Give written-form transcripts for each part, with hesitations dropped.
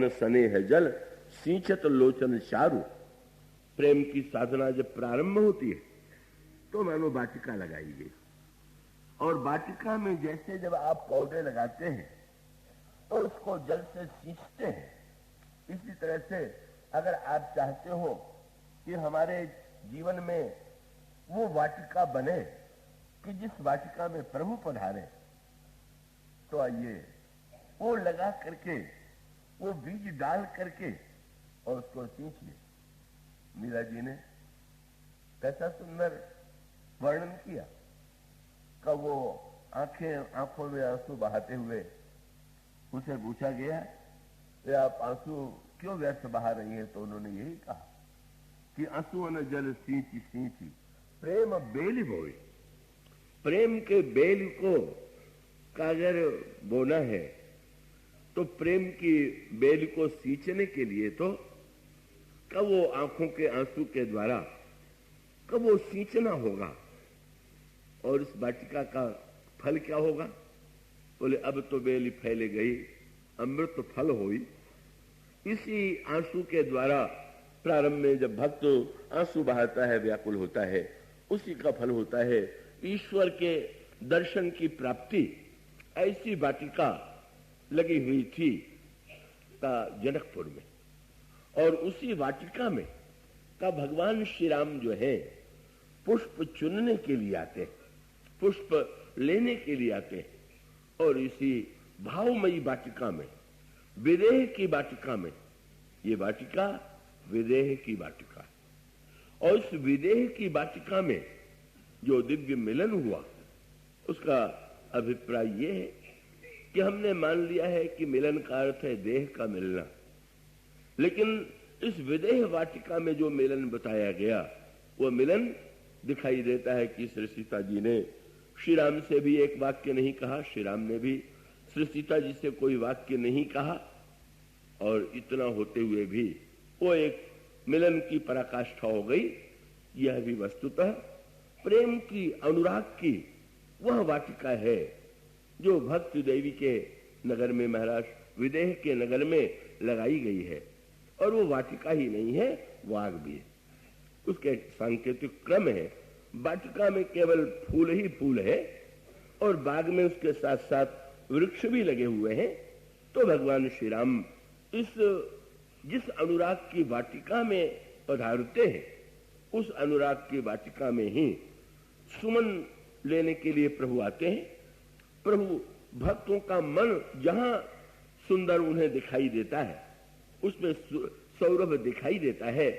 स्नेह जल सिंचत लोचन चारु। प्रेम की साधना जब प्रारंभ होती है तो मानो वाटिका लगाई गई, और वाटिका में जैसे जब आप पौधे लगाते हैं तो उसको जल से सींचते हैं, इसी तरह से अगर आप चाहते हो कि हमारे जीवन में वो वाटिका बने कि जिस वाटिका में प्रभु पधारे, तो आइए वो लगा करके, वो बीज डाल करके और उसको सींचिए। मीरा जी ने कैसा सुंदर वर्णन किया। कब वो आंखों में आंसू बहाते हुए उसे पूछा गया कि आप आंसू क्यों व्यर्थ बहा रही हैं, तो उन्होंने यही कहा कि आंसू न जल सींची सींची प्रेम बेल बोए। प्रेम के बेल को अगर बोना है तो प्रेम की बेल को सींचने के लिए तो कब वो आंखों के आंसू के द्वारा कब वो सींचना होगा, और इस वाटिका का फल क्या होगा? बोले अब तो बेली फैले गई, अमृत फल होई। इसी आंसू के द्वारा प्रारंभ में जब भक्त आंसू बहाता है, व्याकुल होता है, उसी का फल होता है ईश्वर के दर्शन की प्राप्ति। ऐसी वाटिका लगी हुई थी जनकपुर में, और उसी वाटिका में का भगवान श्री राम जो है पुष्प चुनने के लिए आते हैं, पुष्प लेने के लिए आते हैं, और इसी भावमयी वाटिका में, विदेह की वाटिका में, ये वाटिका विदेह की वाटिका, और इस विदेह की वाटिका में जो दिव्य मिलन हुआ, उसका अभिप्राय ये है कि हमने मान लिया है कि मिलन का अर्थ है देह का मिलना, लेकिन इस विदेह वाटिका में जो मिलन बताया गया, वो मिलन दिखाई देता है कि श्री सीता जी ने श्री राम से भी एक वाक्य नहीं कहा, श्री राम ने भी श्री सीता जी से कोई वाक्य नहीं कहा, और इतना होते हुए भी वो एक मिलन की पराकाष्ठा हो गई। यह भी वस्तुतः प्रेम की, अनुराग की वह वाटिका है जो भक्ति देवी के नगर में, महाराज विदेह के नगर में लगाई गई है। और वो वाटिका ही नहीं है, बाग भी है, उसके सांकेतिक क्रम है। वाटिका में केवल फूल ही फूल है, और बाग में उसके साथ साथ वृक्ष भी लगे हुए हैं। तो भगवान श्री राम जिस अनुराग की वाटिका में पधारते हैं, उस अनुराग की वाटिका में ही सुमन लेने के लिए प्रभु आते हैं। प्रभु भक्तों का मन जहां सुंदर उन्हें दिखाई देता है, उसमें सौरभ दिखाई देता है,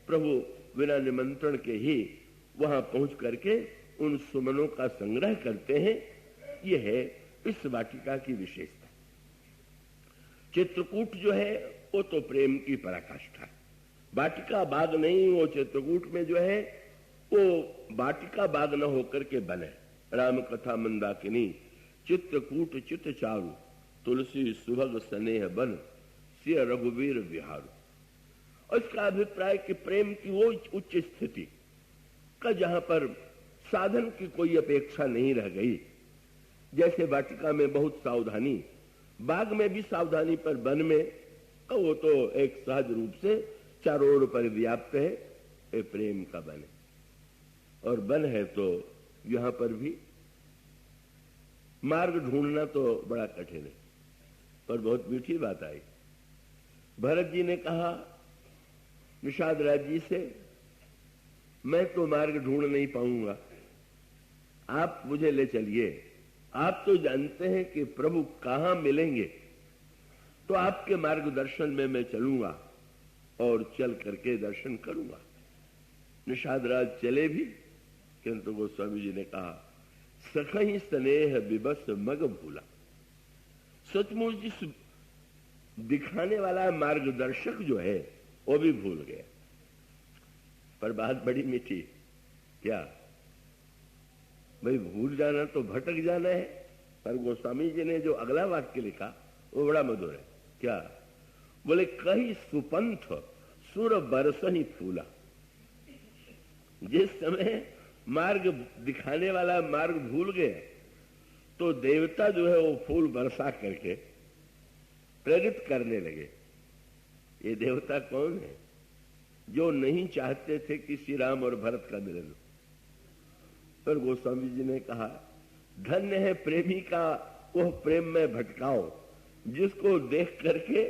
प्रभु बिना निमंत्रण के ही वहां पहुंच करके उन सुमनों का संग्रह करते हैं। यह है इस वाटिका की विशेषता। चित्रकूट जो है वो तो प्रेम की पराकाष्ठा है, वाटिका बाग नहीं। वो चित्रकूट में जो है वो वाटिका बाग न होकर के बने। राम कथा मंदाकिनी चित्रकूट चित चारु, तुलसी सुभग स्नेह बन सिय रघुवीर विहारू। और इसका अभिप्राय कि प्रेम की वो उच्च स्थिति का जहां पर साधन की कोई अपेक्षा नहीं रह गई। जैसे वाटिका में बहुत सावधानी, बाग में भी सावधानी, पर वन में वो तो एक सहज रूप से चारों ओर पर व्याप्त है, ये प्रेम का वन है। और वन है तो यहां पर भी मार्ग ढूंढना तो बड़ा कठिन है। पर बहुत मीठी बात आई। भरत जी ने कहा निषाद राज जी से, मैं तो मार्ग ढूंढ नहीं पाऊंगा, आप मुझे ले चलिए। आप तो जानते हैं कि प्रभु कहां मिलेंगे, तो आपके मार्गदर्शन में मैं चलूंगा और चल करके दर्शन करूंगा। निषाद राज चले भी, किंतु गोस्वामी जी ने कहा सखई स्नेह विबस मग भूला। सचमुच जिस दिखाने वाला मार्गदर्शक जो है वो भी भूल गया। पर बात बड़ी मीठी, क्या भाई भूल जाना तो भटक जाना है। पर गोस्वामी जी ने जो अगला वाक्य लिखा वो बड़ा मधुर है। क्या बोले, कहीं सुपंथ सुर बरसही फूला। जिस समय मार्ग दिखाने वाला मार्ग भूल गए तो देवता जो है वो फूल बरसा करके प्रेरित करने लगे ये देवता कौन है जो नहीं चाहते थे कि श्री राम और भरत का मिलन हो? पर गोस्वामी जी ने कहा, धन्य है प्रेमी का वह प्रेम में भटकाओ, जिसको देख करके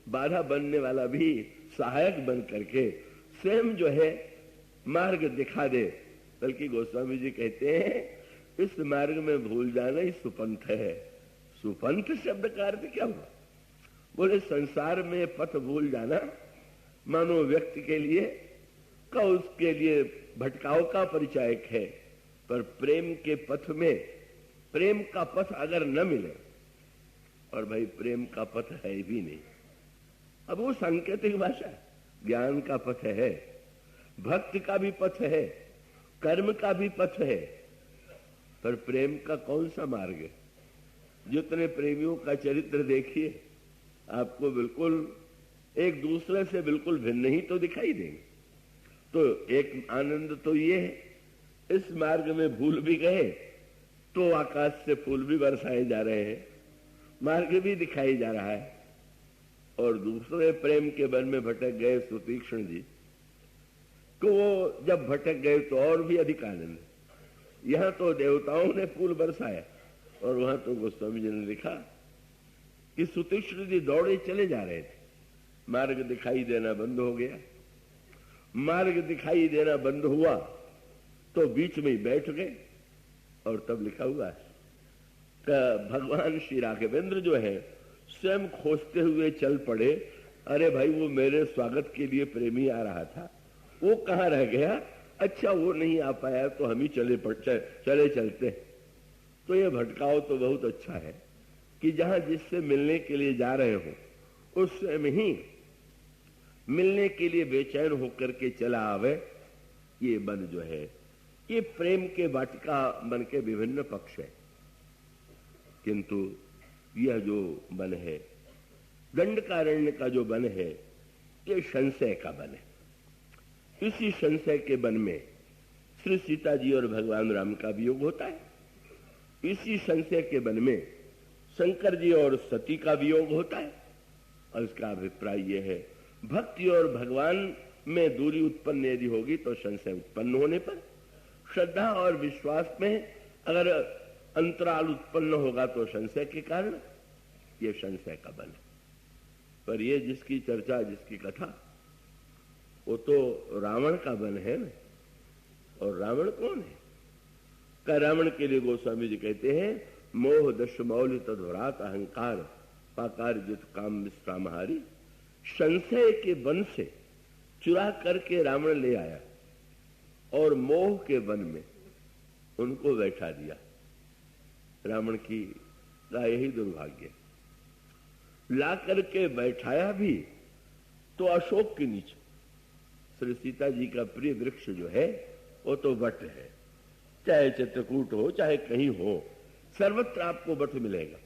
बाधा बनने वाला भी सहायक बन करके स्वयं जो है मार्ग दिखा दे। बल्कि गोस्वामी जी कहते हैं इस मार्ग में भूल जाना ही सुपंथ है। सुपंथ शब्द का अर्थ क्या हुआ? बोले संसार में पथ भूल जाना मानो व्यक्ति के लिए का उसके लिए भटकाव का परिचायक है। पर प्रेम के पथ में प्रेम का पथ अगर न मिले, और भाई प्रेम का पथ है भी नहीं, अब वो सांकेतिक भाषा है। ज्ञान का पथ है, भक्ति का भी पथ है, कर्म का भी पथ है, पर प्रेम का कौन सा मार्ग है? जितने प्रेमियों का चरित्र देखिए आपको बिल्कुल एक दूसरे से बिल्कुल भिन्न ही तो दिखाई देंगे। तो एक आनंद तो ये है, इस मार्ग में भूल भी गए तो आकाश से फूल भी बरसाए जा रहे हैं, मार्ग भी दिखाई जा रहा है। और दूसरे प्रेम के वन में भटक गए सुतीक्ष्ण जी, तो वो जब भटक गए तो और भी अधिक आनंद। यहां तो देवताओं ने फूल बरसाया और वहां तो गोस्वामी जी ने लिखा कि सुतीक्ष्ण जी दौड़े चले जा रहे थे, मार्ग दिखाई देना बंद हो गया। मार्ग दिखाई देना बंद हुआ तो बीच में ही बैठ गए। और तब लिखा हुआ है कि भगवान श्री राघवेंद्र जो है स्वयं खोजते हुए चल पड़े। अरे भाई वो मेरे स्वागत के लिए प्रेमी आ रहा था, वो कहाँ रह गया? अच्छा वो नहीं आ पाया तो हम ही चले चलते। तो ये भटकाव तो बहुत अच्छा है कि जहां जिससे मिलने के लिए जा रहे हो उस स्वयं ही मिलने के लिए बेचैन होकर के चला आवे। ये वन जो है ये प्रेम के वाटिका बन के विभिन्न पक्ष है, किंतु यह जो वन है दंडकारण्य का जो वन है ये संशय का वन है। इसी संशय के वन में श्री सीता जी और भगवान राम का वियोग होता है। इसी संशय के वन में शंकर जी और सती का वियोग होता है। और इसका अभिप्राय यह है भक्ति और भगवान में दूरी उत्पन्न यदि होगी तो संशय उत्पन्न होने पर, श्रद्धा और विश्वास में अगर अंतराल उत्पन्न होगा तो संशय के कारण ये संशय का बन है। पर ये जिसकी चर्चा जिसकी कथा वो तो रावण का बन है ना। और रावण कौन है? का रावण के लिए गोस्वामी जी कहते हैं मोह दश मौल तद्वरात अहंकार पाकार जित काम विश्रामहारी। संशय के वन से चुरा करके रावण ले आया और मोह के वन में उनको बैठा दिया। रावण की का यही दुर्भाग्य। ला करके बैठाया भी तो अशोक के नीचे। श्री सीता जी का प्रिय वृक्ष जो है वो तो वट है, चाहे चित्रकूट हो चाहे कहीं हो, सर्वत्र आपको वट मिलेगा।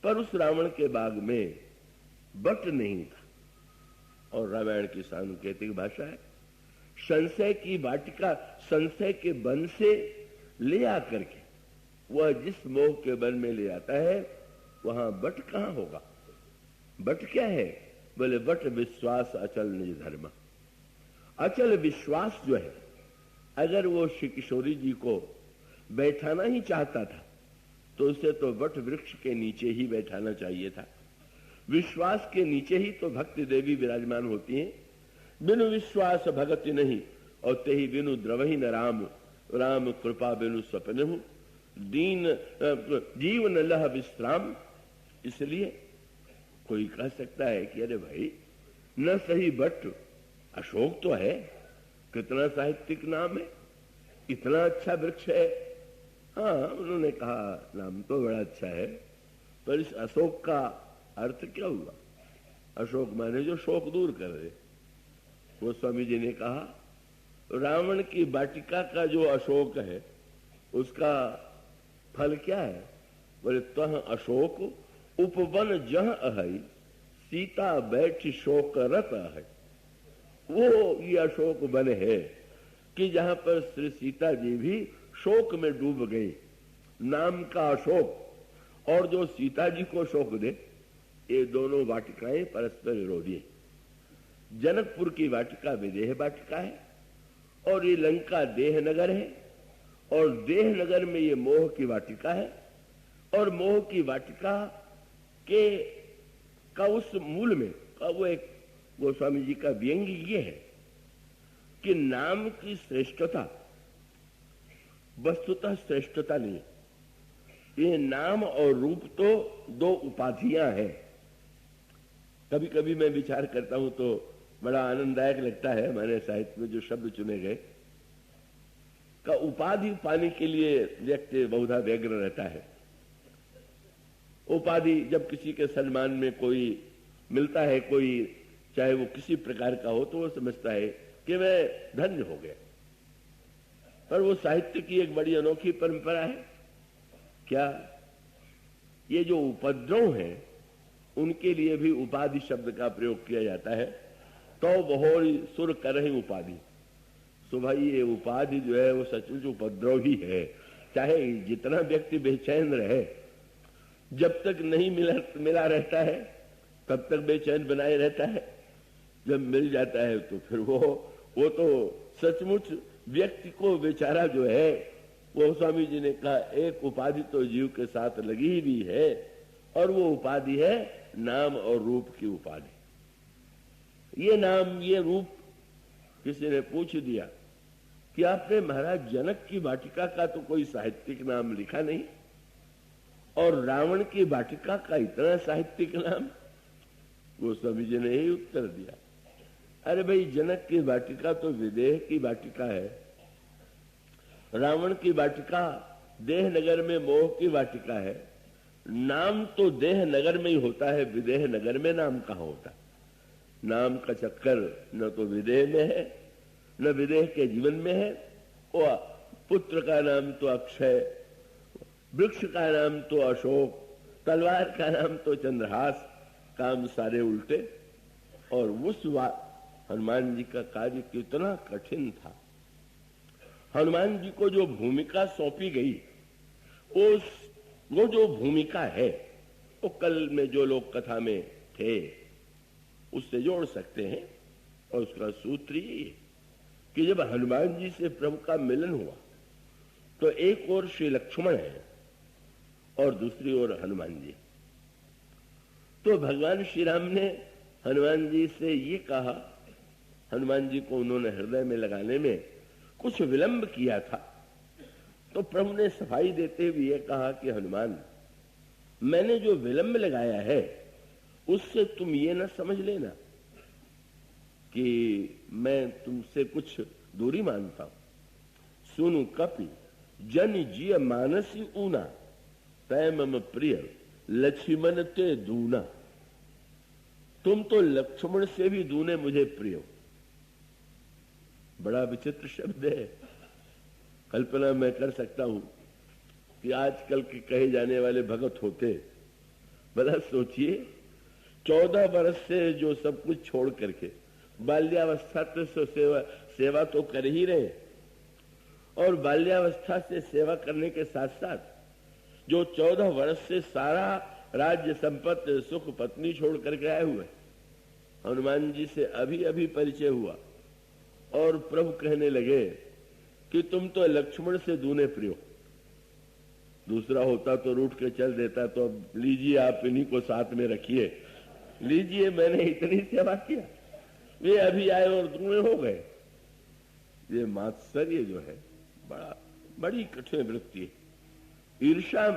पर उस रावण के बाग में वट नहीं था। और रामायण की सांकेतिक भाषा है संशय की वाटिका, संशय के वन से ले आकर के वह जिस मोह के वन में ले आता है वहां वट कहां होगा? वट क्या है? बोले वट विश्वास अचल निज धर्म। अचल विश्वास जो है, अगर वो श्री किशोरी जी को बैठाना ही चाहता था तो उसे तो वट वृक्ष के नीचे ही बैठाना चाहिए था। विश्वास के नीचे ही तो भक्ति देवी विराजमान होती हैं। बिनु विश्वास भगति नहीं और ते ही बिनु द्रवही न राम, राम कृपा बिनु स्वप्न दीन जीवन लह विश्राम। इसलिए कोई कह सकता है कि अरे भाई न सही बट अशोक तो है, कितना साहित्यिक नाम है, इतना अच्छा वृक्ष है। हाँ उन्होंने कहा नाम तो बड़ा अच्छा है, पर इस अशोक का अर्थ क्या हुआ? अशोक माने जो शोक दूर कर दे। वो स्वामी जी ने कहा रावण की वाटिका का जो अशोक है उसका फल क्या है? बोले तह अशोक उपवन जह अहई सीता बैठ शोक रत है। वो ये अशोक वन है कि जहां पर श्री सीता जी भी शोक में डूब गई। नाम का अशोक और जो सीता जी को शोक दे, ये दोनों वाटिकाएं परस्पर विरोधी हैं। जनकपुर की वाटिका विदेह वाटिका है और ये लंका देह नगर है और देह नगर में ये मोह की वाटिका है और मोह की वाटिका के का उस मूल में का वो एक गोस्वामी जी का व्यंग्य ये है कि नाम की श्रेष्ठता वस्तुतः श्रेष्ठता नहीं, ये नाम और रूप तो दो उपाधियां हैं। कभी कभी मैं विचार करता हूं तो बड़ा आनंददायक लगता है, हमारे साहित्य में जो शब्द चुने गए का उपाधि पाने के लिए व्यक्ति बहुधा व्यग्र रहता है। उपाधि जब किसी के सम्मान में कोई मिलता है, कोई चाहे वो किसी प्रकार का हो, तो वो समझता है कि मैं धन्य हो गया। पर वो साहित्य की एक बड़ी अनोखी परंपरा है क्या, ये जो उपद्रव हैं उनके लिए भी उपाधि शब्द का प्रयोग किया जाता है। तो बहोरी सुर करहि उपाधि, सो भाई ये उपाधि जो है वो सचमुच उपद्रव ही है। चाहे जितना व्यक्ति बेचैन रहे, जब तक नहीं मिला रहता है तब तक बेचैन बनाए रहता है, जब मिल जाता है तो फिर वो तो सचमुच व्यक्ति को बेचारा जो है, वो स्वामी जी ने कहा एक उपाधि तो जीव के साथ लगी हुई है और वो उपाधि है नाम और रूप की उपाधि। ये नाम ये रूप किसी ने पूछ दिया कि आपने महाराज जनक की वाटिका का तो कोई साहित्यिक नाम लिखा नहीं और रावण की वाटिका का इतना साहित्यिक नाम। गोस्वामी जी ने यही उत्तर दिया, अरे भाई जनक की वाटिका तो विदेह की वाटिका है, रावण की वाटिका देह नगर में मोह की वाटिका है। नाम तो देह नगर में ही होता है, विदेह नगर में नाम कहाँ होता है। नाम का चक्कर न तो विदेह में है न विदेह के जीवन में है। वो पुत्र का नाम तो अक्षय, वृक्ष का नाम तो अशोक, तलवार का नाम तो चंद्रहास, काम सारे उल्टे। और उस हनुमान जी का कार्य कितना कठिन था। हनुमान जी को जो भूमिका सौंपी गई, वो जो भूमिका है वो कल में जो लोग कथा में थे उससे जोड़ सकते हैं। और उसका सूत्र ये कि जब हनुमान जी से प्रभु का मिलन हुआ तो एक ओर श्री लक्ष्मण है और दूसरी ओर हनुमान जी। तो भगवान श्री राम ने हनुमान जी से ये कहा, हनुमान जी को उन्होंने हृदय में लगाने में कुछ विलंब किया था, तो प्रभु ने सफाई देते हुए ये कहा कि हनुमान, मैंने जो विलंब लगाया है उससे तुम ये न समझ लेना कि मैं तुमसे कुछ दूरी मानता हूं। सुनु कपि जन जिय मानसी ऊना, तय मम प्रिय लक्ष्मण ते दूना। तुम तो लक्ष्मण से भी दूने मुझे प्रिय हो। बड़ा विचित्र शब्द है। कल्पना मैं कर सकता हूं कि आजकल के कहे जाने वाले भगत होते, भला सोचिए 14 वर्ष से जो सब कुछ छोड़ करके बाल्यावस्था तो सेवा तो कर ही रहे, और बाल्यावस्था से सेवा करने के साथ साथ जो 14 वर्ष से सारा राज्य संपत्ति सुख पत्नी छोड़ करके आए हुए, हनुमान जी से अभी अभी परिचय हुआ और प्रभु कहने लगे कि तुम तो लक्ष्मण से दूने प्रिय हो। दूसरा होता तो रूठ के चल देता, तो अब लीजिए आप इन्हीं को साथ में रखिए, लीजिए मैंने इतनी सेवा किया, वे अभी आए और दूने हो गए। ये मात्सर्य जो है बड़ी कठिन वृत्ति है। ईर्षा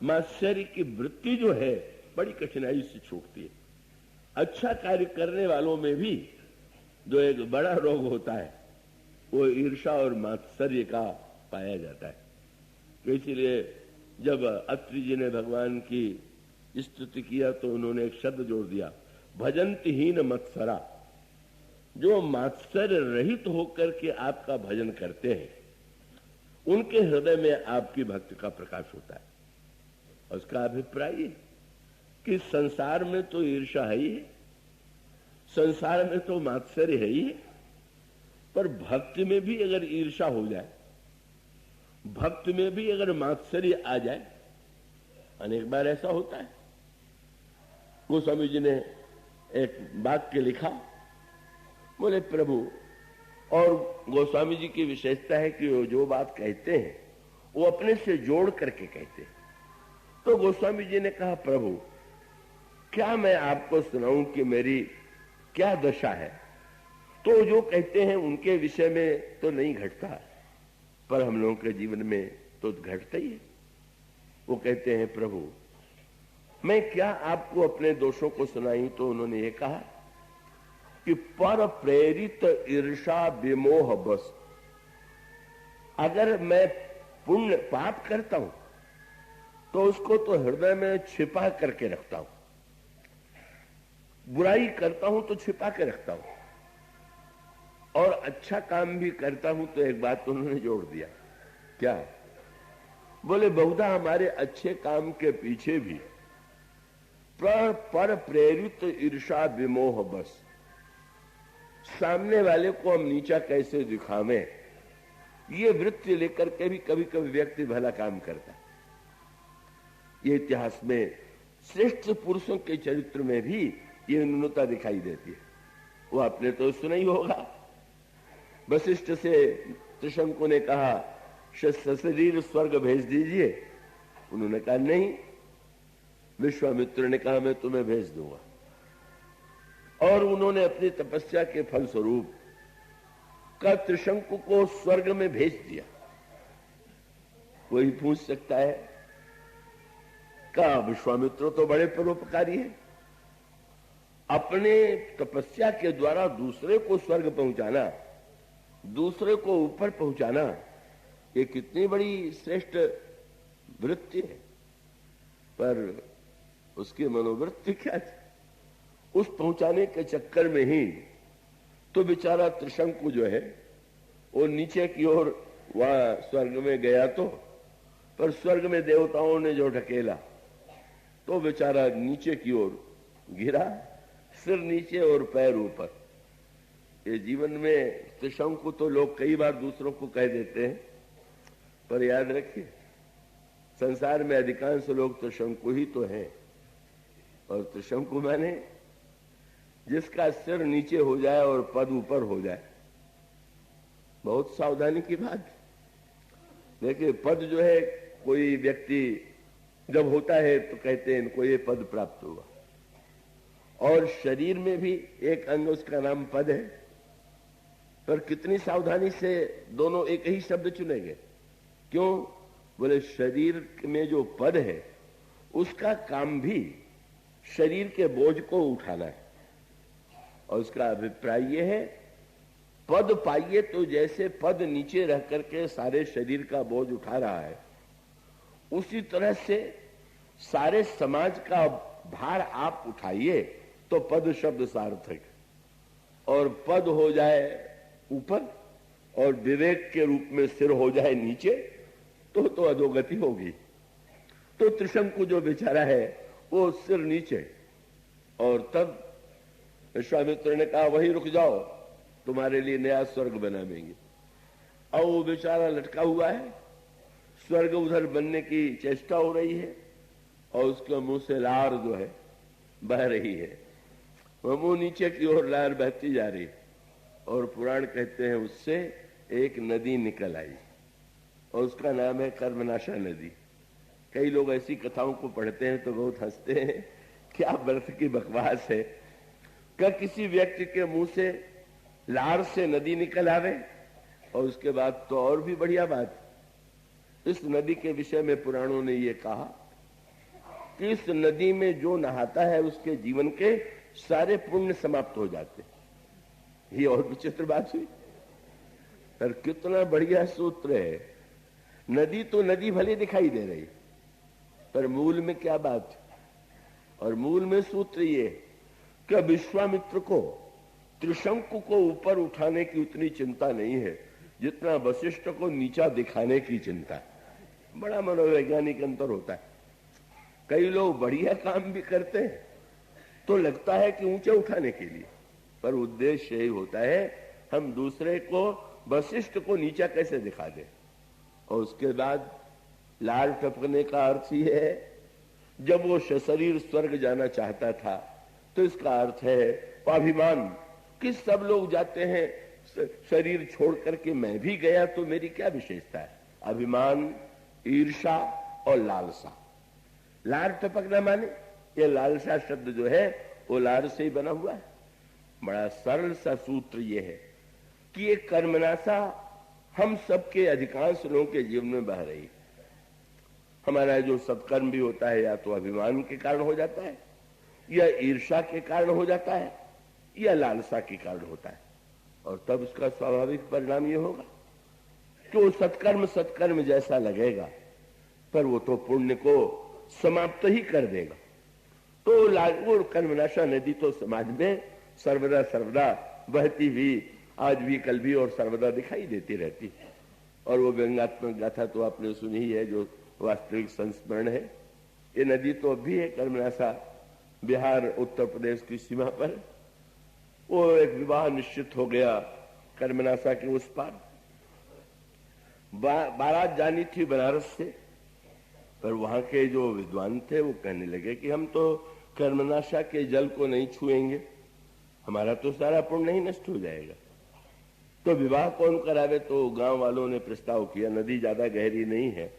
मात्सर्य की वृत्ति जो है बड़ी कठिनाई से छूटती है। अच्छा कार्य करने वालों में भी जो एक बड़ा रोग होता है वो ईर्षा और मात्सर्य का पाया जाता है। इसीलिए जब अत्रि जी ने भगवान की स्तुति किया तो उन्होंने एक शब्द जोड़ दिया, भजंतहीन मत्सरा। जो मात्सर्य रहित होकर के आपका भजन करते हैं उनके हृदय में आपकी भक्ति का प्रकाश होता है। और उसका अभिप्राय है कि संसार में तो ईर्षा है ही है, संसार में तो मात्सर्य है ही है, पर भक्ति में भी अगर ईर्षा हो जाए, भक्ति में भी अगर मात्सर्य आ जाए, अनेक बार ऐसा होता है। गोस्वामी जी ने एक वाक्य लिखा बोले प्रभु, और गोस्वामी जी की विशेषता है कि वो जो बात कहते हैं वो अपने से जोड़ करके कहते हैं। तो गोस्वामी जी ने कहा, प्रभु क्या मैं आपको सुनाऊं कि मेरी क्या दशा है? तो जो कहते हैं उनके विषय में तो नहीं घटता, पर हम लोगों के जीवन में तो घटता ही है। वो कहते हैं, प्रभु मैं क्या आपको अपने दोषों को सुनाई? तो उन्होंने ये कहा कि पर प्रेरित ईर्षा विमोह बस, अगर मैं पुण्य पाप करता हूं तो उसको तो हृदय में छिपा करके रखता हूं, बुराई करता हूं तो छिपा के रखता हूं, और अच्छा काम भी करता हूं। तो एक बात उन्होंने जोड़ दिया, क्या? बोले बहुधा हमारे अच्छे काम के पीछे भी पर प्रेरित ईर्षा विमोह बस, सामने वाले को हम नीचा कैसे दिखावें, ये वृत्ति लेकर के भी कभी कभी व्यक्ति भला काम करता है। ये इतिहास में श्रेष्ठ पुरुषों के चरित्र में भी ये न्यूनता दिखाई देती है। वो आपने तो सुना ही होगा, वशिष्ठ से त्रिशंकु ने कहा सशरीर स्वर्ग भेज दीजिए, उन्होंने कहा नहीं। विश्वामित्र ने कहा मैं तुम्हें भेज दूंगा, और उन्होंने अपनी तपस्या के फलस्वरूप का त्रिशंकु को स्वर्ग में भेज दिया। कोई पूछ सकता है का विश्वामित्र तो बड़े परोपकारी है, अपने तपस्या के द्वारा दूसरे को स्वर्ग पहुंचाना, दूसरे को ऊपर पहुंचाना, ये कितनी बड़ी श्रेष्ठ वृत्ति है। पर उसकी मनोवृत्ति क्या थी? उस पहुंचाने के चक्कर में ही तो बेचारा त्रिशंकु जो है वो नीचे की ओर वहां स्वर्ग में गया, तो पर स्वर्ग में देवताओं ने जो ढकेला तो बेचारा नीचे की ओर गिरा, सिर नीचे और पैर ऊपर। ये जीवन में त्रिशंकु तो लोग कई बार दूसरों को कह देते हैं, पर याद रखिए संसार में अधिकांश लोग त्रिशंकु ही तो हैं। और त्रिशंकु माने जिसका सिर नीचे हो जाए और पद ऊपर हो जाए। बहुत सावधानी की बात। देखिए पद जो है, कोई व्यक्ति जब होता है तो कहते हैं इनको ये पद प्राप्त हुआ, और शरीर में भी एक अंग उसका नाम पद है, पर कितनी सावधानी से दोनों एक ही शब्द चुनेंगे। क्यों? बोले शरीर में जो पद है उसका काम भी शरीर के बोझ को उठाना है, और उसका अभिप्राय ये है पद पाइए तो जैसे पद नीचे रह करके सारे शरीर का बोझ उठा रहा है, उसी तरह से सारे समाज का भार आप उठाइए तो पद शब्द सार्थक। और पद हो जाए ऊपर और विवेक के रूप में सिर हो जाए नीचे तो अधोगति होगी। तो त्रिशंकु जो बेचारा है वो सिर नीचे, और तब विश्वामित्र ने कहा वही रुक जाओ, तुम्हारे लिए नया स्वर्ग बनावेंगे। और वो बेचारा लटका हुआ है, स्वर्ग उधर बनने की चेष्टा हो रही है, और उसके मुंह से लार जो है बह रही है, वह मुंह नीचे की ओर लार बहती जा रही है। और पुराण कहते हैं उससे एक नदी निकल आई, और उसका नाम है कर्मनाशा नदी। कई लोग ऐसी कथाओं को पढ़ते हैं तो बहुत हंसते हैं, क्या व्यर्थ की बकवास है। क्या किसी व्यक्ति के मुंह से लार से नदी निकल आवे, और उसके बाद तो और भी बढ़िया बात, इस नदी के विषय में पुराणों ने ये कहा कि इस नदी में जो नहाता है उसके जीवन के सारे पुण्य समाप्त हो जाते। ये और विचित्र बात हुई, पर कितना बढ़िया सूत्र है। नदी तो नदी भले दिखाई दे रही, पर मूल में क्या बात? और मूल में सूत्र ये कि विश्वामित्र को त्रिशंकु को ऊपर उठाने की उतनी चिंता नहीं है जितना वशिष्ठ को नीचा दिखाने की चिंता है। बड़ा मनोवैज्ञानिक अंतर होता है। कई लोग बढ़िया काम भी करते हैं तो लगता है कि ऊंचे उठाने के लिए, पर उद्देश्य यही होता है हम दूसरे को, वशिष्ठ को नीचा कैसे दिखा दें। और उसके बाद लाल टपकने का अर्थ ये है, जब वो सशरीर स्वर्ग जाना चाहता था तो इसका अर्थ है अभिमान कि सब लोग जाते हैं शरीर छोड़ करके मैं भी गया तो मेरी क्या विशेषता है? अभिमान, ईर्षा और लालसा। लार टपकना माने ये लालसा शब्द जो है वो लार से ही बना हुआ है। बड़ा सरल सा सूत्र ये है कि ये कर्मनाशा हम सबके अधिकांश लोगों के जीवन में बह रही है। हमारा जो सत्कर्म भी होता है या तो अभिमान के कारण हो जाता है, या ईर्षा के कारण हो जाता है, या लालसा के कारण होता है। और तब उसका स्वाभाविक परिणाम ये होगा कि वो सत्कर्म जैसा लगेगा, पर वो तो पुण्य को समाप्त ही कर देगा। तो वो कर्मनाशा नदी तो समाज में सर्वदा बहती हुई आज भी, कल भी और सर्वदा दिखाई देती रहती है। और वो व्यंगात्मक गाथा तो आपने सुनी ही है, जो वास्तविक संस्मरण है। ये नदी तो अब भी है कर्मनाशा, बिहार उत्तर प्रदेश की सीमा पर। वो एक विवाह निश्चित हो गया कर्मनाशा के उस पार। बारात जानी थी बनारस से, पर वहां के जो विद्वान थे वो कहने लगे कि हम तो कर्मनाशा के जल को नहीं छुएंगे, हमारा तो सारा पुण्य नहीं नष्ट हो जाएगा। तो विवाह कौन करावे? तो गांव वालों ने प्रस्ताव किया, नदी ज्यादा गहरी नहीं है,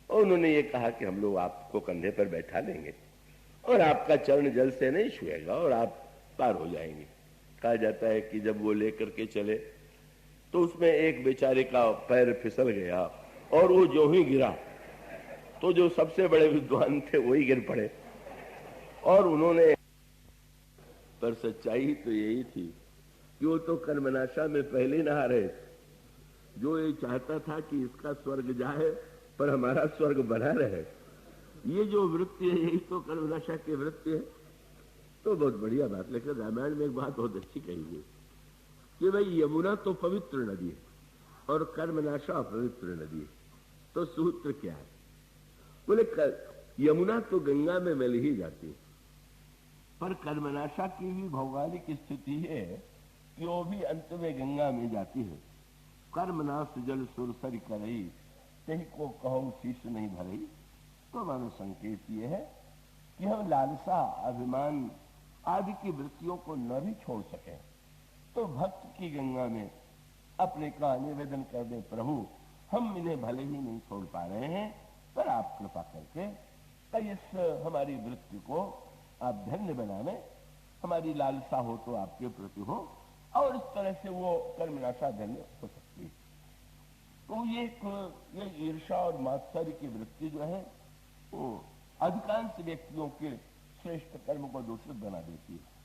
और उन्होंने ये कहा कि हम लोग आपको कंधे पर बैठा लेंगे और आपका चरण जल से नहीं छुएगा और आप पार हो जाएंगे। कहा जाता है कि जब वो लेकर के चले तो उसमें एक बेचारे का पैर फिसल गया और वो जो ही गिरा तो जो सबसे बड़े विद्वान थे वही गिर पड़े। और उन्होंने, पर सच्चाई तो यही थी कि वो तो कर्मनाशा में पहले नहा रहे थे। जो ये चाहता था कि इसका स्वर्ग जाए पर हमारा स्वर्ग बना रहे, ये जो वृत्ति है यही तो कर्मनाशा की वृत्ति है। तो बहुत बढ़िया बात। लेकिन रामायण में एक बात बहुत अच्छी कही है कि भाई यमुना तो पवित्र नदी है और कर्मनाशा पवित्र नदी है। तो सूत्र क्या है? बोले यमुना तो गंगा में मिल ही जाती है, पर कर्मनाशा की भी भौगोलिक स्थिति है कि वो भी अंत में गंगा में जाती है। कर्मनाश जल सुरसर करई, तही को कहो शीश नहीं भरई। तो मानो संकेत ये है कि हम लालसा, अभिमान आदि की वृत्तियों को न भी छोड़ सके तो भक्त की गंगा में अपने का निवेदन कर दे, प्रभु हम इन्हें भले ही नहीं छोड़ पा रहे हैं, पर आप कृपा करके इस हमारी वृत्ति को आप धन्य बनावे, हमारी लालसा हो तो आपके प्रति हो, और इस तरह से वो कर्मनाशा धन्य हो सकती है। तो ये ईर्षा और मात्सर्य की वृत्ति जो है वो अधिकांश व्यक्तियों के श्रेष्ठ कर्म को दूषित बना देती है।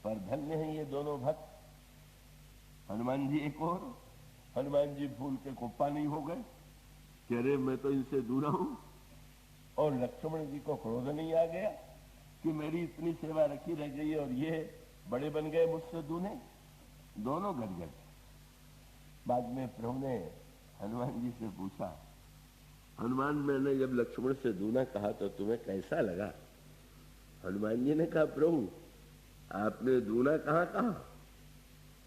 पर धन्य है ये दोनों भक्त। हनुमान जी एक और, हनुमान जी फूल के कुप्पा नहीं हो गए कि अरे मैं तो इनसे दूर हूं, और लक्ष्मण जी को क्रोध नहीं आ गया कि मेरी इतनी सेवा रखी रह गई और ये बड़े बन गए मुझसे दूने। दोनों गदगद। बाद में प्रभु ने हनुमान जी से पूछा, हनुमान मैंने जब लक्ष्मण से दूना कहा तो तुम्हें कैसा लगा? हनुमान जी ने कहा, प्रभु आपने दूना कहा?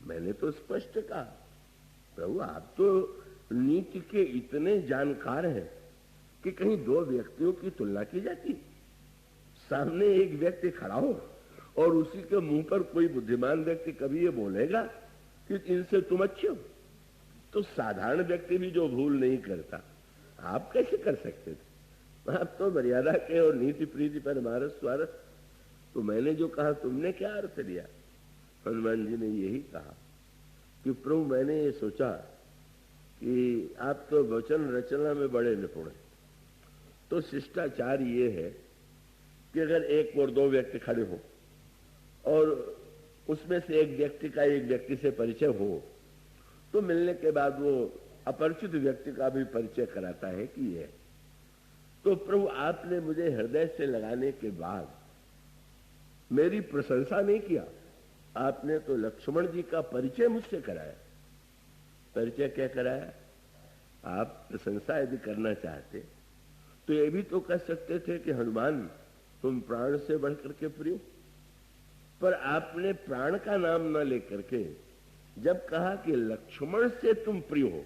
मैंने तो स्पष्ट कहा। प्रभु आप तो नीति के इतने जानकार हैं कि कहीं दो व्यक्तियों की तुलना की जाती? सामने एक व्यक्ति खड़ा हो और उसी के मुंह पर कोई बुद्धिमान व्यक्ति कभी ये बोलेगा कि इनसे तुम अच्छे हो? तो साधारण व्यक्ति भी जो भूल नहीं करता, आप कैसे कर सकते थे? आप तो मर्यादा के और नीति प्रीति पर मारस स्वारस। तो मैंने जो कहा तुमने क्या अर्थ लिया? हनुमान जी ने यही कहा कि प्रभु मैंने ये सोचा कि आप तो वचन रचना में बड़े निपुण हैं, तो शिष्टाचार ये है कि अगर एक और दो व्यक्ति खड़े हो और उसमें से एक व्यक्ति का एक व्यक्ति से परिचय हो तो मिलने के बाद वो अपरिचित व्यक्ति का भी परिचय कराता है कि ये। तो प्रभु आपने मुझे हृदय से लगाने के बाद मेरी प्रशंसा नहीं किया, आपने तो लक्ष्मण जी का परिचय मुझसे कराया। परिचय क्या कराया? आप प्रशंसा यदि करना चाहते तो ये भी तो कह सकते थे कि हनुमान तुम प्राण से बढ़कर के प्रिय, पर आपने प्राण का नाम न लेकर के जब कहा कि लक्ष्मण से तुम प्रिय हो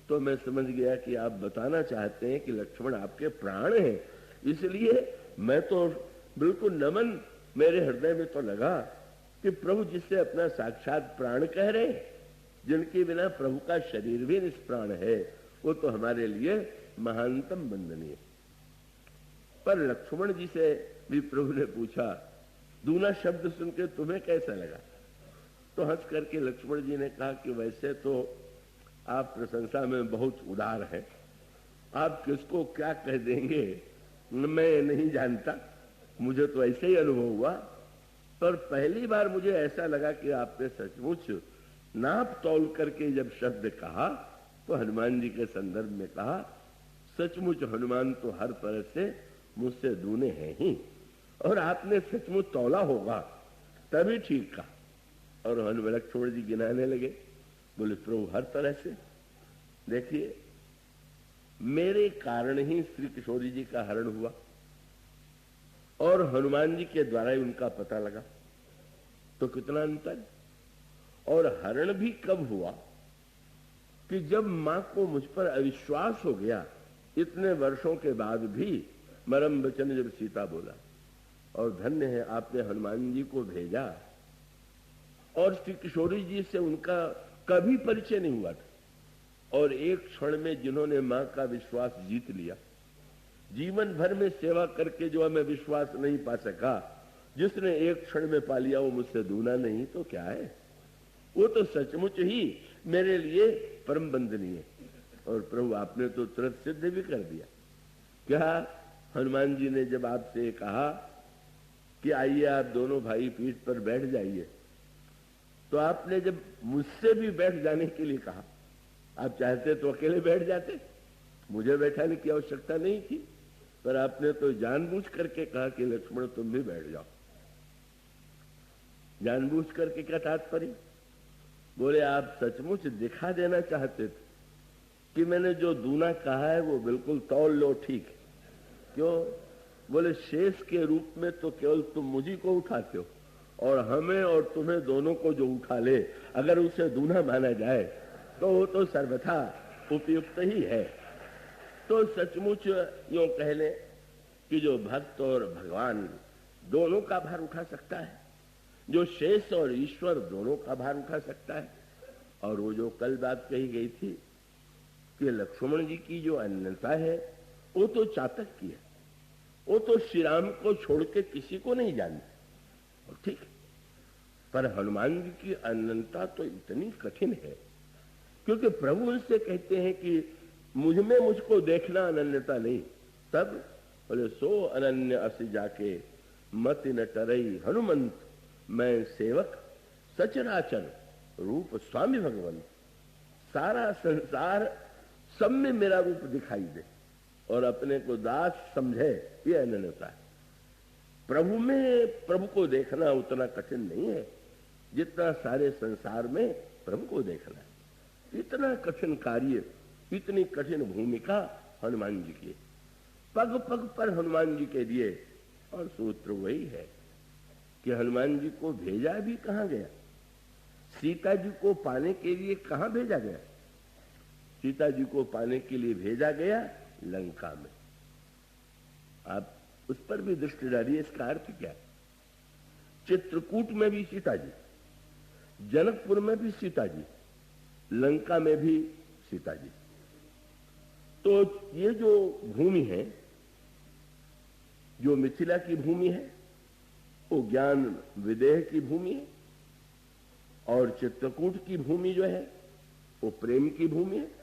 तो मैं समझ गया कि आप बताना चाहते हैं कि लक्ष्मण आपके प्राण हैं। इसलिए मैं तो बिल्कुल नमन मेरे हृदय में तो लगा कि कि प्रभु जिससे अपना साक्षात प्राण कह रहे हैं, जिनके बिना प्रभु का शरीर भी निष्प्राण है, वो तो हमारे लिए महानतम वंदनीय। पर लक्ष्मण जी से भी प्रभु ने पूछा, दूना शब्द सुन के तुम्हें कैसा लगा? तो हंस करके लक्ष्मण जी ने कहा कि वैसे तो आप प्रशंसा में बहुत उदार हैं, आप किसको क्या कह देंगे मैं नहीं जानता, मुझे तो ऐसे ही अनुभव हुआ। पर पहली बार मुझे ऐसा लगा कि आपने सचमुच नाप तौल करके जब शब्द कहा तो हनुमान जी के संदर्भ में कहा, सचमुच हनुमान तो हर तरह से मुझसे दूने हैं ही, और आपने सचमुच तौला होगा तभी ठीक कहा। और हनुमान लक्ष्मण जी गिनाने लगे, बोले प्रभु हर तरह से। देखिए, मेरे कारण ही श्री किशोरी जी का हरण हुआ और हनुमान जी के द्वारा ही उनका पता लगा, तो कितना अंतर। और हरण भी कब हुआ कि जब मां को मुझ पर अविश्वास हो गया, इतने वर्षों के बाद भी मरम वचन जब सीता बोला, और धन्य है आपने हनुमान जी को भेजा। और श्री किशोरी जी से उनका कभी परिचय नहीं हुआ था, और एक क्षण में जिन्होंने मां का विश्वास जीत लिया, जीवन भर में सेवा करके जो मैं विश्वास नहीं पा सका, जिसने एक क्षण में पा लिया वो मुझसे दूना नहीं तो क्या है, वो तो सचमुच ही मेरे लिए परम वंदनीय। और प्रभु आपने तो तुरंत सिद्ध भी कर दिया। क्या हनुमान जी ने जब आपसे कहा कि आइए आप दोनों भाई पीठ पर बैठ जाइए, तो आपने जब मुझसे भी बैठ जाने के लिए कहा, आप चाहते तो अकेले बैठ जाते, मुझे बैठाने की आवश्यकता नहीं थी, पर आपने तो जानबूझ करके कहा कि लक्ष्मण तुम भी बैठ जाओ। जानबूझ करके क्या तात्पर्य? बोले आप सचमुच दिखा देना चाहते थे कि मैंने जो दूना कहा है वो बिल्कुल तौल लो, ठीक है। क्यों? बोले शेष के रूप में तो केवल तुम मुझी को उठाते हो, और हमें और तुम्हें दोनों को जो उठा ले, अगर उसे दूना माना जाए तो वो तो सर्वथा उपयुक्त ही है। तो सचमुच यूं कह ले कि जो भक्त और भगवान दोनों का भार उठा सकता है, जो शेष और ईश्वर दोनों का भार उठा सकता है। और वो जो कल बात कही गई थी कि लक्ष्मण जी की जो अनन्यता है वो तो चातक की है, वो तो श्री राम को छोड़ के किसी को नहीं जानते, ठीक। पर हनुमान जी की अनन्यता तो इतनी कठिन है, क्योंकि प्रभु उनसे कहते हैं कि मुझ में मुझको देखना अनन्यता नहीं। तब बोले सो अनन्य असि जाके मति न टरई हनुमंत, मैं सेवक सचराचर रूप स्वामी भगवंत। सारा संसार सब में मेरा रूप दिखाई दे और अपने को दास समझे, ये अनन्यता है। प्रभु में प्रभु को देखना उतना कठिन नहीं है जितना सारे संसार में प्रभु को देखना है। इतना कठिन कार्य, इतनी कठिन भूमिका हनुमान जी की, पग पग पर हनुमान जी के दिए। और सूत्र वही है कि हनुमान जी को भेजा भी कहां गया, सीता जी को पाने के लिए कहां भेजा गया? सीता जी को पाने के लिए भेजा गया लंका में। आप उस पर भी दृष्टि डालिए, इसका अर्थ क्या है? चित्रकूट में भी सीता जी, जनकपुर में भी सीता जी, लंका में भी सीता जी। तो ये जो भूमि है, जो मिथिला की भूमि है, वो ज्ञान विदेह की भूमि है, और चित्रकूट की भूमि जो है वो प्रेम की भूमि है।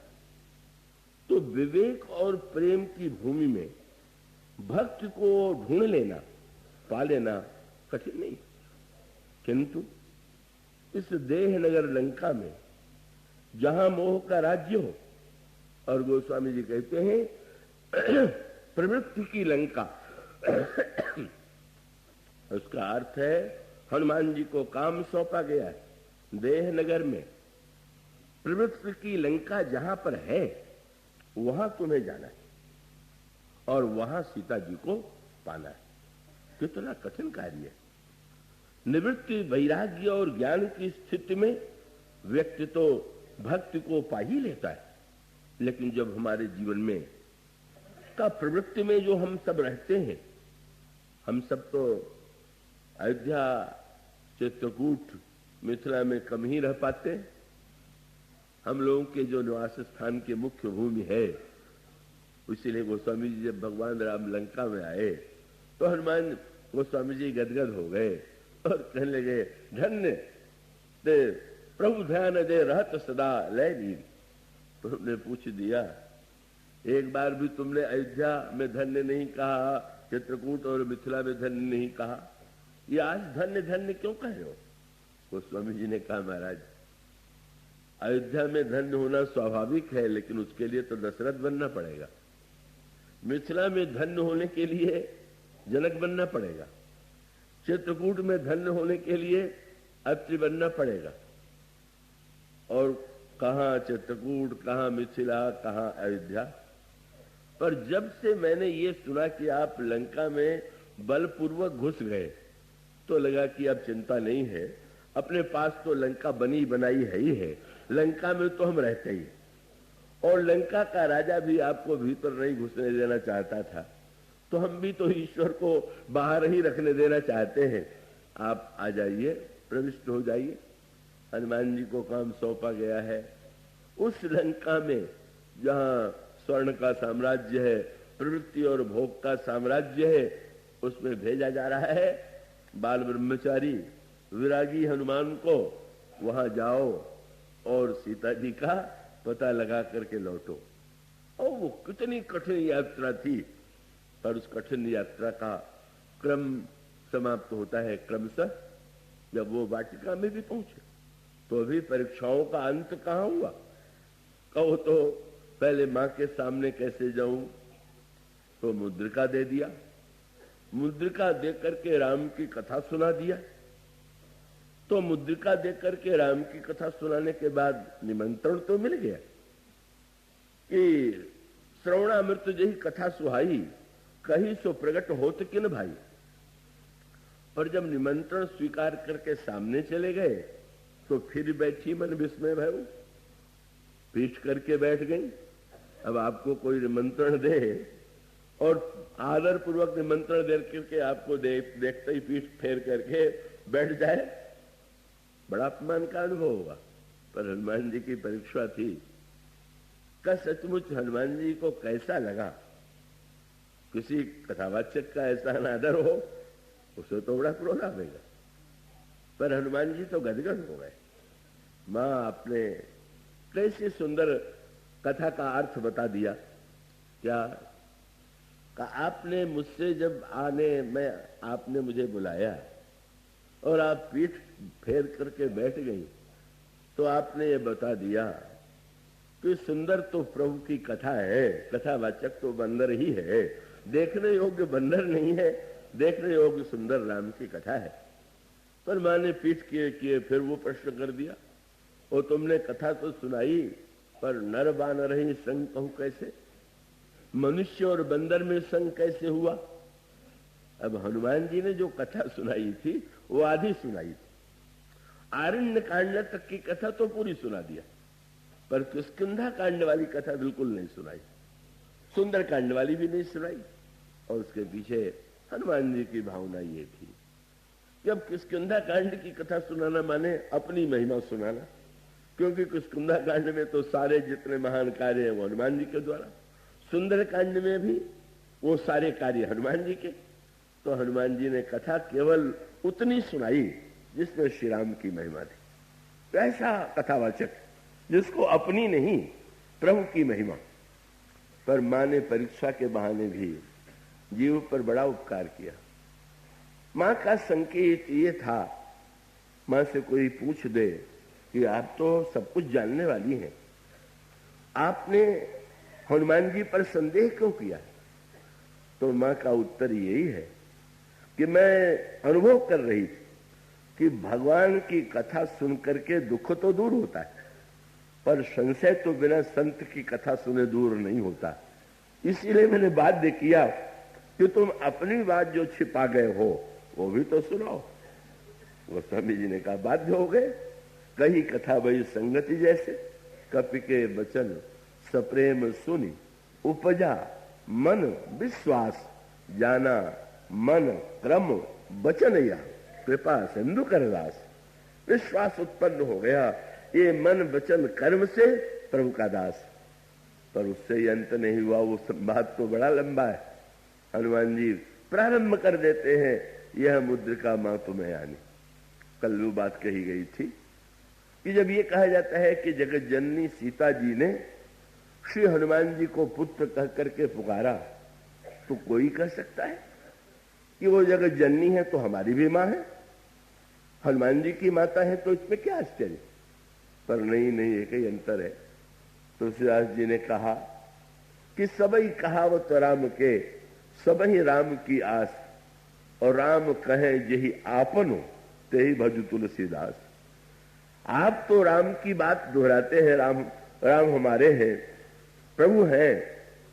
तो विवेक और प्रेम की भूमि में भक्त को ढूंढ लेना, पा लेना कठिन नहीं, किंतु इस देह नगर लंका में जहां मोह का राज्य हो, और गोस्वामी जी कहते हैं प्रवृत्ति की लंका, उसका अर्थ है हनुमान जी को काम सौंपा गया है देह नगर में। प्रवृत्ति की लंका जहां पर है वहां तुम्हें जाना है और वहां सीता जी को पाना है। कितना कठिन कार्य है। निवृत्ति, वैराग्य और ज्ञान की स्थिति में व्यक्ति तो भक्ति को पा ही लेता है, लेकिन जब हमारे जीवन में का प्रवृत्ति में जो हम सब रहते हैं, हम सब तो अयोध्या चित्रकूट मिथिला में कम ही रह पाते। हम लोगों के जो निवास स्थान की मुख्य भूमि है, इसीलिए गोस्वामी जी जब भगवान राम लंका में आए तो हनुमान गोस्वामी जी गदगद हो गए और कहने लगे, धन्य दे प्रभु ध्यान दे रहत सदा लय नीर। तो हमने पूछ दिया, एक बार भी तुमने अयोध्या में धन्य नहीं कहा, चित्रकूट और मिथिला में धन्य नहीं कहा, ये आज धन्य धन्य क्यों कह रहे हो? गोस्वामी जी ने कहा, महाराज अयोध्या में धन्य होना स्वाभाविक है, लेकिन उसके लिए तो दशरथ बनना पड़ेगा। मिथिला में धन्य होने के लिए जनक बनना पड़ेगा। चित्रकूट में धन्य होने के लिए अत्रि बनना पड़ेगा। और कहां चित्रकूट, कहां मिथिला, कहां अयोध्या। पर जब से मैंने ये सुना कि आप लंका में बलपूर्वक घुस गए तो लगा कि अब चिंता नहीं है, अपने पास तो लंका बनी बनाई है ही है, लंका में तो हम रहते ही, और लंका का राजा भी आपको भीतर नहीं घुसने देना चाहता था, तो हम भी तो ईश्वर को बाहर ही रखने देना चाहते हैं। आप आ जाइए, प्रविष्ट हो जाइए। हनुमान जी को काम सौंपा गया है। उस लंका में जहां स्वर्ण का साम्राज्य है, प्रवृत्ति और भोग का साम्राज्य है, उसमें भेजा जा रहा है बाल ब्रह्मचारी विरागी हनुमान को, वहां जाओ और सीता जी का पता लगा करके लौटो। और वो कितनी कठिन यात्रा थी, पर उस कठिन यात्रा का क्रम समाप्त होता है क्रमशः जब वो वाटिका में भी पहुंचे। तो अभी परीक्षाओं का अंत कहां हुआ? कहो तो पहले मां के सामने कैसे जाऊं, तो मुद्रिका दे दिया। मुद्रिका दे करके राम की कथा सुना दिया। तो मुद्रिका दे करके राम की कथा सुनाने के बाद निमंत्रण तो मिल गया कि श्रवणामृत जही कथा सुहाई, कहीं सो प्रकट होत किन भाई। पर जब निमंत्रण स्वीकार करके सामने चले गए तो फिर बैठी मन विस्मय भयो, पीठ करके बैठ गई। अब आपको कोई निमंत्रण दे और आदर पूर्वक निमंत्रण दे करके आपको देखते ही पीठ फेर करके बैठ जाए, बड़ा अपमान का अनुभव होगा। पर हनुमान जी की परीक्षा थी का सचमुच हनुमान जी को कैसा लगा। किसी कथावाचक का ऐसा अनादर हो, उसे तो बड़ा क्रोध आएगा। पर हनुमान जी तो गदगद हो गए। मां आपने कैसी सुंदर कथा का अर्थ बता दिया। क्या का आपने मुझसे जब आपने मुझे बुलाया और आप पीठ फेर करके बैठ गई, तो आपने ये बता दिया कि सुंदर तो प्रभु की कथा है, कथावाचक तो बंदर ही है, देखने योग्य बंदर नहीं है, देखने योग्य सुंदर राम की कथा है। पर मां ने पीठ किए फिर वो प्रश्न कर दिया, और तुमने कथा तो सुनाई, पर नर बानर ही संग कहूं कैसे? मनुष्य और बंदर में संग कैसे हुआ? अब हनुमान जी ने जो कथा सुनाई थी वो आधी सुनाई थी। आरण्य कांड तक की कथा तो पूरी सुना दिया, पर किष्किंधा कांड वाली कथा बिल्कुल नहीं सुनाई, सुंदर कांड वाली भी नहीं सुनाई। और उसके पीछे हनुमान जी की भावना ये थी, जब किष्किंधा कांड की कथा सुनाना माने अपनी महिमा सुनाना, क्योंकि किष्किंधा कांड में तो सारे जितने महान कार्य हैं वो हनुमान जी के द्वारा, सुंदर कांड में भी वो सारे कार्य हनुमान जी के। तो हनुमान जी ने कथा केवल उतनी सुनाई जिसमें श्री राम की महिमा थी। ऐसा कथावाचक जिसको अपनी नहीं प्रभु की महिमा। पर मां ने परीक्षा के बहाने भी जीव पर बड़ा उपकार किया। मां का संकेत ये था, मां से कोई पूछ दे कि आप तो सब कुछ जानने वाली हैं, आपने हनुमान जी पर संदेह क्यों किया? तो मां का उत्तर यही है कि मैं अनुभव कर रही थी कि भगवान की कथा सुन करके दुख तो दूर होता है, पर संशय तो बिना संत की कथा सुने दूर नहीं होता। इसीलिए मैंने बाध्य किया कि तुम अपनी बात जो छिपा गए हो वो भी तो सुनाओ। गोस्वामी जी ने कहा, बाध्य हो गए। कही कथा भई संगति जैसे, कपि के वचन सप्रेम सुनी, उपजा मन विश्वास, जाना मन क्रम वचन या। कृपा सिंधु कर दास। विश्वास उत्पन्न हो गया, ये मन वचन कर्म से प्रभु का दास। पर उससे ही अंत नहीं हुआ, वो संवाद तो बड़ा लंबा है। हनुमान जी प्रारंभ कर देते हैं, यह मुद्रिका मां तुम्हें आनी। कल वो बात कही गई थी कि जब ये कहा जाता है कि जगत जननी सीता जी ने श्री हनुमान जी को पुत्र कह करके पुकारा, तो कोई कह सकता है कि वो जगत जननी है तो हमारी भी मां है, हनुमान जी की माता है, तो इसमें क्या आश्चर्य। पर नहीं, एक ही अंतर है। तुलसीदास जी ने कहा कि सबई कहावत राम के, सबही राम की आस, और राम कहे जेहि आपनो तेहि भजु तुलसीदास। आप तो राम की बात दोहराते हैं, राम हमारे हैं, प्रभु हैं,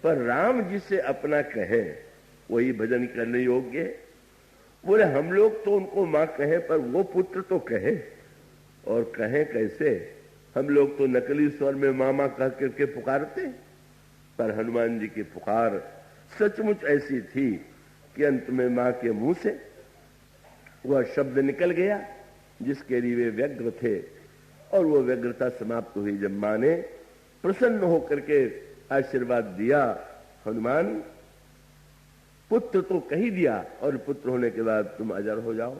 पर राम जिसे अपना कहे वही भजन करने योग्य है। बोले हम लोग तो उनको मां कहें, पर वो पुत्र तो कहे, और कहें कैसे। हम लोग तो नकली स्वर में मामा कह करके पुकारते, पर हनुमान जी की पुकार सचमुच ऐसी थी कि अंत में मां के मुंह से वह शब्द निकल गया जिसके लिए वे व्यग्र थे, और वो व्यग्रता समाप्त हुई जब मां ने प्रसन्न होकर के आशीर्वाद दिया। हनुमान पुत्र तो कही दिया, और पुत्र होने के बाद तुम अजर हो जाओ,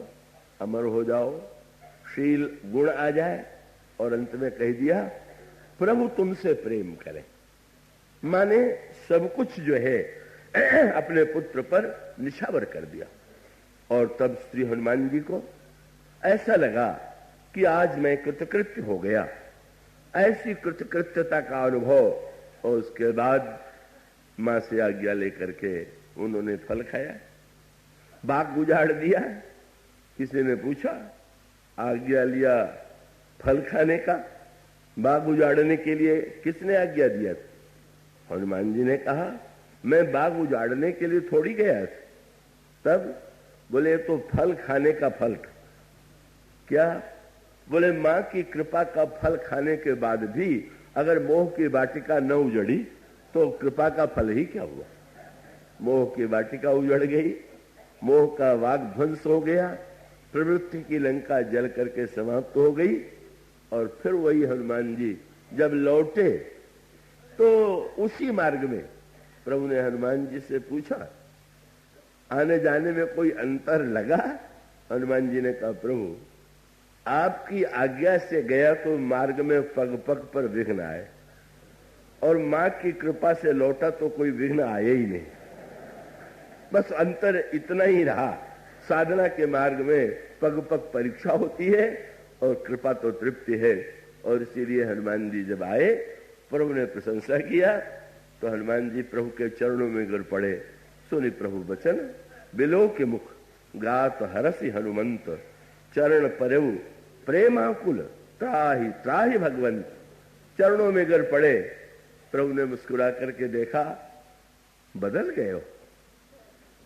अमर हो जाओ, शील गुण आ जाए, और अंत में कह दिया प्रभु तुमसे प्रेम करे। माने सब कुछ जो है अपने पुत्र पर निछावर कर दिया। और तब श्री हनुमान जी को ऐसा लगा कि आज मैं कृतकृत्य हो गया, ऐसी कृतकृत्यता का अनुभव। और उसके बाद मां से आज्ञा लेकर के उन्होंने फल खाया, बाग उजाड़ दिया। किसी ने पूछा आज्ञा लिया फल खाने का, बाग उजाड़ने के लिए किसने आज्ञा दिया? हनुमान जी ने कहा मैं बाग उजाड़ने के लिए थोड़ी गया था। तब बोले तो फल खाने का फल क्या? बोले मां की कृपा का फल खाने के बाद भी अगर मोह की वाटिका न उजड़ी तो कृपा का फल ही क्या हुआ। मोह की वाटिका उजड़ गई, मोह का वाग ध्वंस हो गया, प्रवृत्ति की लंका जल करके समाप्त हो गई। और फिर वही हनुमान जी जब लौटे तो उसी मार्ग में प्रभु ने हनुमान जी से पूछा आने जाने में कोई अंतर लगा? हनुमान जी ने कहा प्रभु आपकी आज्ञा से गया तो मार्ग में पग पग पर विघ्न आए, और मां की कृपा से लौटा तो कोई विघ्न आए ही नहीं। बस अंतर इतना ही रहा, साधना के मार्ग में पग पग परीक्षा होती है और कृपा तो तृप्ति है। और इसीलिए हनुमान जी जब आए प्रभु ने प्रशंसा किया तो हनुमान जी प्रभु के चरणों में गिर पड़े। सुनि प्रभु वचन बिलो के मुख, गात हरसि हनुमंत, चरण परेऊ प्रेमाकुल, त्राहि त्राहि भगवंत। चरणों में गिर पड़े। प्रभु ने मुस्कुरा करके देखा, बदल गए हो।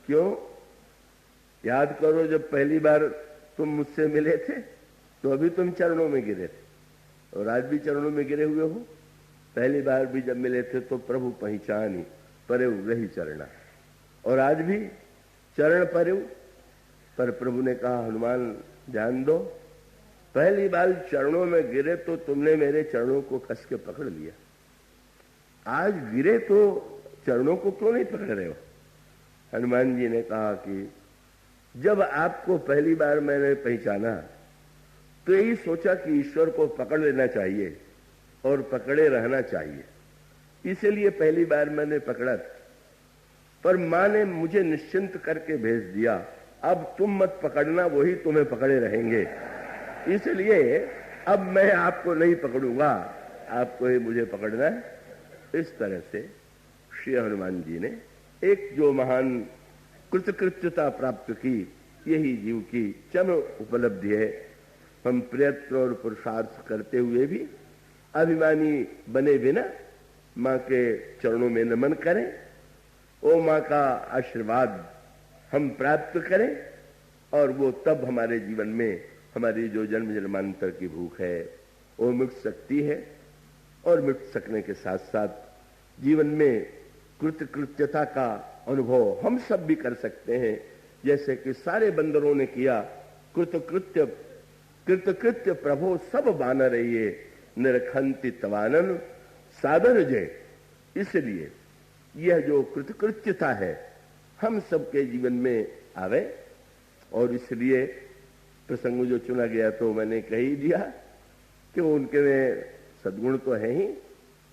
क्यों? याद करो जब पहली बार तुम मुझसे मिले थे तो अभी तुम चरणों में गिरे थे, और आज भी चरणों में गिरे हुए हो। पहली बार भी जब मिले थे तो प्रभु पहचानी परेऊ रही चरणा, और आज भी चरण परेऊ। पर प्रभु ने कहा हनुमान ध्यान दो, पहली बार चरणों में गिरे तो तुमने मेरे चरणों को कस के पकड़ लिया, आज गिरे तो चरणों को क्यों नहीं पकड़ रहे हो? हनुमान जी ने कहा कि जब आपको पहली बार मैंने पहचाना तो यही सोचा कि ईश्वर को पकड़ लेना चाहिए और पकड़े रहना चाहिए, इसलिए पहली बार मैंने पकड़ा था। पर मां ने मुझे निश्चिंत करके भेज दिया, अब तुम मत पकड़ना, वही तुम्हें पकड़े रहेंगे, इसलिए अब मैं आपको नहीं पकड़ूंगा, आपको ही मुझे पकड़ना है। इस तरह से श्री हनुमान जी ने एक जो महान कृतकृत्यता प्राप्त की, यही जीव की चम उपलब्धि है। हम प्रयत्न और पुरुषार्थ करते हुए भी अभिमानी बने बिना मां के चरणों में नमन करें, ओ मां का आशीर्वाद हम प्राप्त करें, और वो तब हमारे जीवन में हमारी जो जन्म जन्मांतर की भूख है वो मिट सकती है। और मिट सकने के साथ साथ जीवन में कृतकृत्यता का अनुभव हम सब भी कर सकते हैं, जैसे कि सारे बंदरों ने किया कृतकृत्य कृतकृत्य प्रभो सब बानर ये निरखंति तवानन सादर जय। इसलिए यह जो कृतकृत्यता है हम सबके जीवन में आवे, और इसलिए प्रसंग जो चुना गया तो मैंने कह ही दिया कि उनके में सद्गुण तो है ही,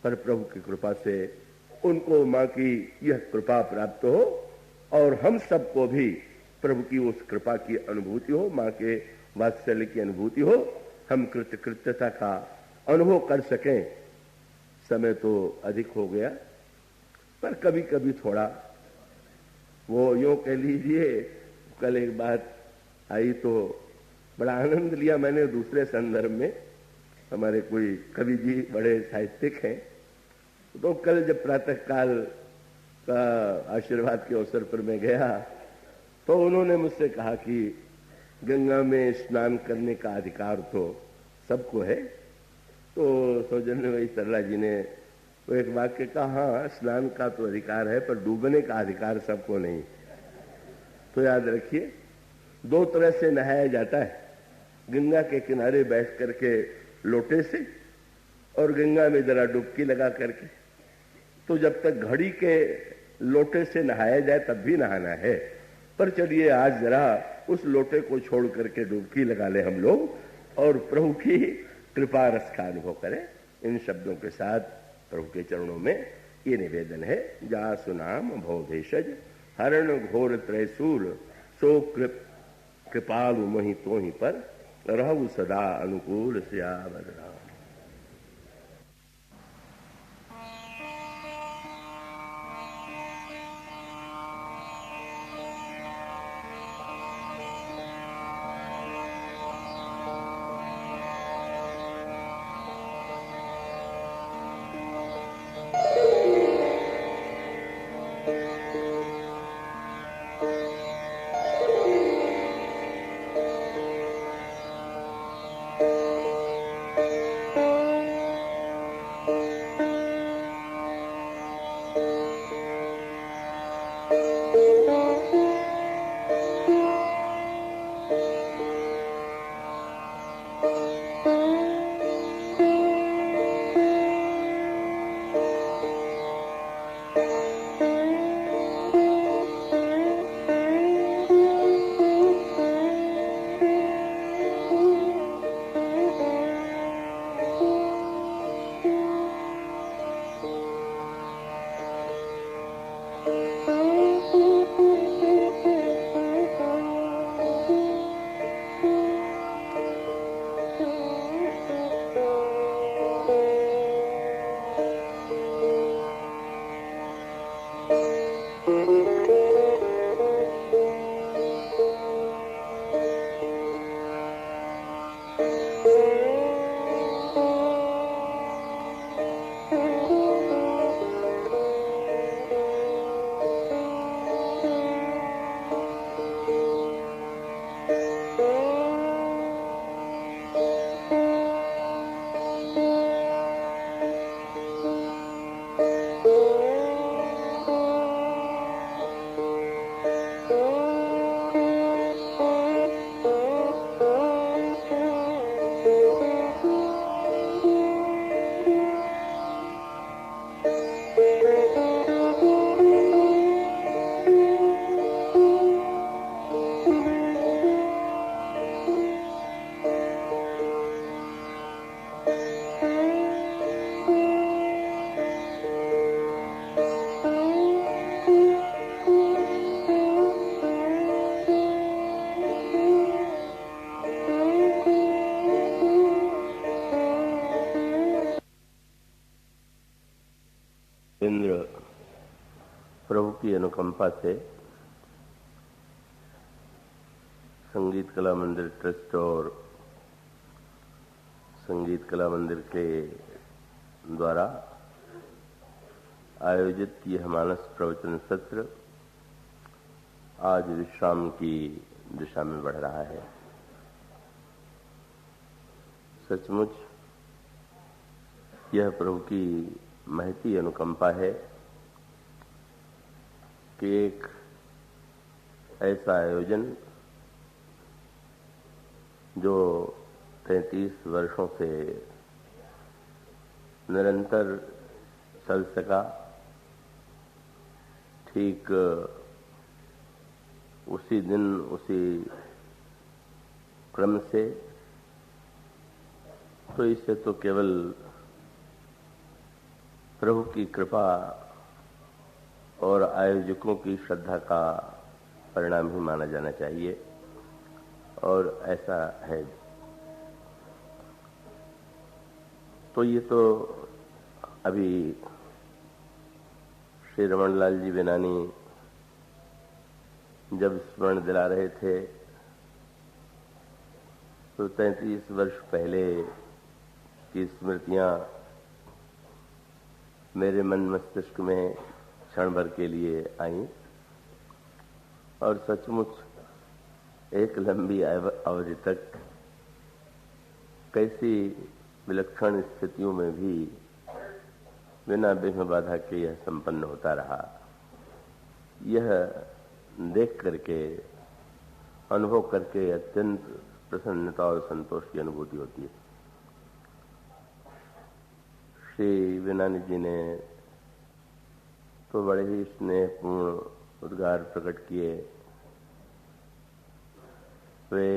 पर प्रभु की कृपा से उनको मां की यह कृपा प्राप्त हो और हम सबको भी प्रभु की उस कृपा की अनुभूति हो, मां के वात्सल्य की अनुभूति हो, हम कृतकृत्यता का अनुभव कर सकें। समय तो अधिक हो गया, पर कभी कभी थोड़ा वो यूं कह लीजिए, कल एक बात आई तो बड़ा आनंद लिया मैंने दूसरे संदर्भ में। हमारे कोई कवि जी बड़े साहित्यिक हैं, तो कल जब प्रातः काल का आशीर्वाद के अवसर पर मैं गया तो उन्होंने मुझसे कहा कि गंगा में स्नान करने का अधिकार तो सबको है। तो सौजन्य भाई सरला जी ने वो एक वाक्य कहा, हाँ स्नान का तो अधिकार है पर डूबने का अधिकार सबको नहीं। तो याद रखिए, दो तरह से नहाया जाता है, गंगा के किनारे बैठ करके लोटे से और गंगा में जरा डुबकी लगा करके। तो जब तक घड़ी के लोटे से नहाया जाए तब भी नहाना है, पर चलिए आज जरा उस लोटे को छोड़ करके डुबकी लगा ले हम लोग और प्रभु की कृपा रस का अनुभव करें। इन शब्दों के साथ प्रभु के चरणों में ये निवेदन है, जा सुनाम भव भेषज हरण घोर त्रैसूल सो कृपालु मोहि तोहि पर रहु सदा अनुकूल सियावर राम। इंद्र प्रभु की अनुकंपा से संगीत कला मंदिर ट्रस्ट और संगीत कला मंदिर के द्वारा आयोजित यह मानस प्रवचन सत्र आज विश्राम की दिशा में बढ़ रहा है। सचमुच यह प्रभु की महती अनुकंपा है कि एक ऐसा आयोजन जो 33 वर्षों से निरंतर चल सका, ठीक उसी दिन उसी क्रम से, तो इससे तो केवल प्रभु की कृपा और आयोजकों की श्रद्धा का परिणाम ही माना जाना चाहिए, और ऐसा है। तो ये तो अभी श्री रमन लाल जी बेनानी जब स्मरण दिला रहे थे, तो 33 वर्ष पहले की स्मृतियां मेरे मन मस्तिष्क में क्षण भर के लिए आईं, और सचमुच एक लंबी अवधि तक कैसी विलक्षण स्थितियों में भी बिना विघ्न बाधा के यह संपन्न होता रहा। यह देख करके, अनुभव करके अत्यंत प्रसन्नता और संतोष की अनुभूति होती है। श्री बेनानी जी ने तो बड़े ही स्नेहपूर्ण उद्गार प्रकट किए। वे